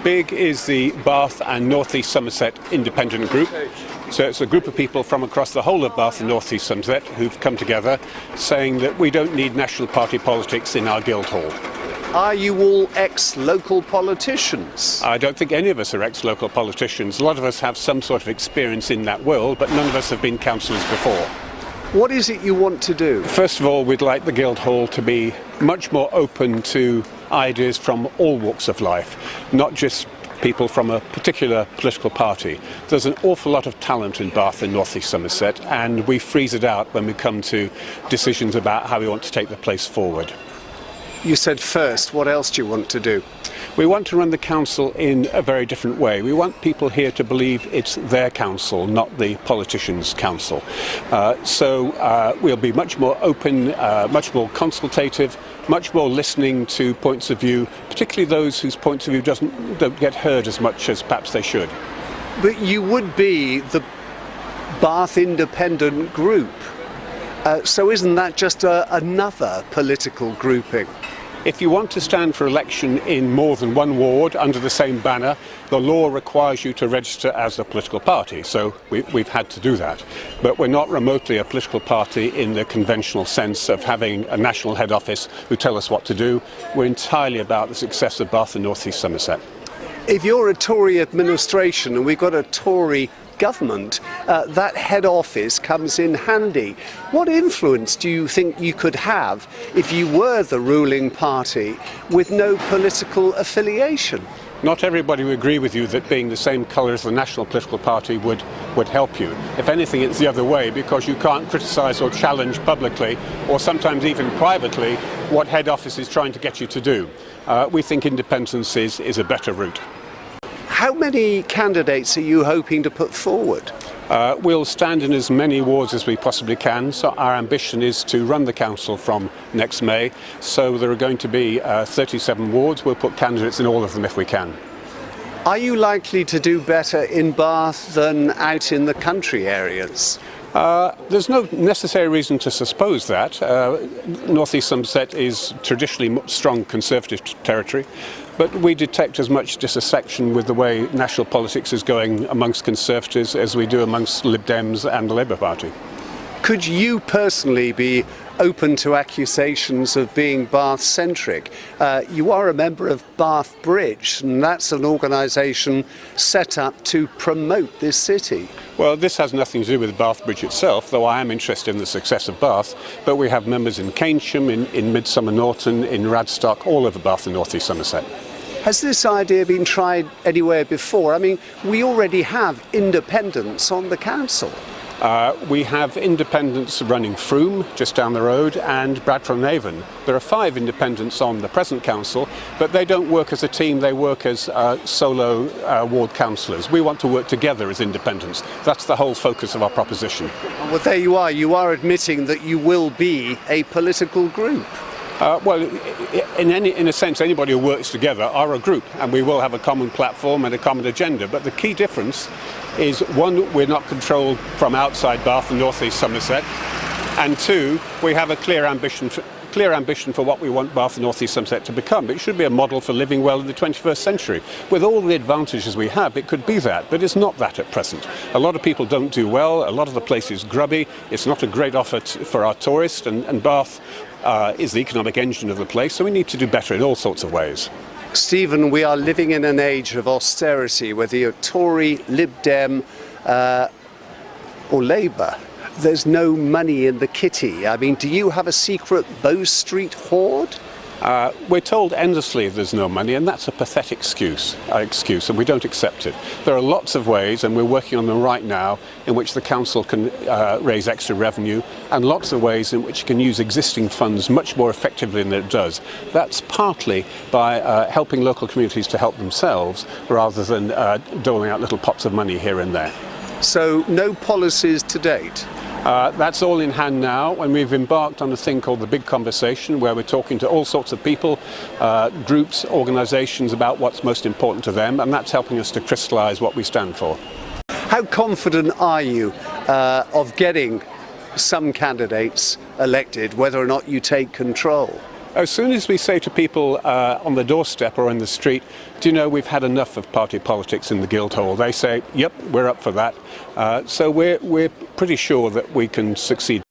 BIG is the Bath and North East Somerset Independent Group. So it's a group of people from across the whole of Bath and North East Somerset who've come together saying that we don't need national party politics in our Guildhall. Are you all ex-local politicians? I don't think any of us are ex-local politicians. A lot of us have some sort of experience in that world, but none of us have been councillors before. What is it you want to do? First of all, we'd like the Guildhall to be much more open to ideas from all walks of life, not just people from a particular political party. There's an awful lot of talent in Bath and North East Somerset, and we freeze it out when we come to decisions about how we want to take the place forward. You said first, what else do you want to do? We want to run the council in a very different way. We want people here to believe it's their council, not the politicians' council. So we'll be much more open, much more consultative, much more listening to points of view, particularly those whose points of view don't get heard as much as perhaps they should. But you would be the Bath Independent Group. So isn't that just another political grouping? If you want to stand for election in more than one ward under the same banner, the law requires you to register as a political party, so we've had to do that. But we're not remotely a political party in the conventional sense of having a national head office who tell us what to do. We're entirely about the success of Bath and North East Somerset. If you're a Tory administration and we've got a Tory government, that head office comes in handy. What influence do you think you could have if you were the ruling party with no political affiliation? Not everybody would agree with you that being the same colour as the national political party would help you. If anything, it's the other way, because you can't criticise or challenge publicly, or sometimes even privately, what head office is trying to get you to do. We think independence is a better route. How many candidates are you hoping to put forward? We'll stand in as many wards as we possibly can, so our ambition is to run the council from next May. So there are going to be 37 wards. We'll put candidates in all of them if we can. Are you likely to do better in Bath than out in the country areas? There's no necessary reason to suppose that. North East Somerset is traditionally strong Conservative territory, but we detect as much disaffection with the way national politics is going amongst Conservatives as we do amongst Lib Dems and the Labour Party. Could you personally be open to accusations of being Bath-centric? You are a member of Bath Bridge, and that's an organisation set up to promote this city. Well, this has nothing to do with Bath Bridge itself, though I am interested in the success of Bath, but we have members in Keynsham, in Midsummer Norton, in Radstock, all over Bath and North East Somerset. Has this idea been tried anywhere before? I mean, we already have independents on the council. We have independents running Frome, just down the road, and Bradford-on-Avon. There are 5 independents on the present council, but they don't work as a team, they work as solo ward councillors. We want to work together as independents. That's the whole focus of our proposition. Well, there you are. You are admitting that you will be a political group. Well, in a sense, anybody who works together are a group, and we will have a common platform and a common agenda. But the key difference is, one, we're not controlled from outside Bath and North East Somerset, and 2, we have a clear ambition for what we want Bath and North East Somerset to become. It should be a model for living well in the 21st century. With all the advantages we have, it could be that, but it's not that at present. A lot of people don't do well, a lot of the place is grubby, it's not a great offer for our tourists, and Bath is the economic engine of the place, so we need to do better in all sorts of ways. Stephen, we are living in an age of austerity, whether you're Tory, Lib Dem or Labour. There's no money in the kitty. I mean, do you have a secret Bow Street hoard? We're told endlessly there's no money, and that's a pathetic excuse, and we don't accept it. There are lots of ways, and we're working on them right now, in which the council can raise extra revenue, and lots of ways in which it can use existing funds much more effectively than it does. That's partly by helping local communities to help themselves, rather than doling out little pots of money here and there. So no policies to date? That's all in hand now, and we've embarked on a thing called the Big Conversation, where we're talking to all sorts of people, groups, organisations, about what's most important to them, and that's helping us to crystallise what we stand for. How confident are you of getting some candidates elected, whether or not you take control? As soon as we say to people on the doorstep or in the street, do you know we've had enough of party politics in the Guildhall, they say, yep, we're up for that. So we're pretty sure that we can succeed.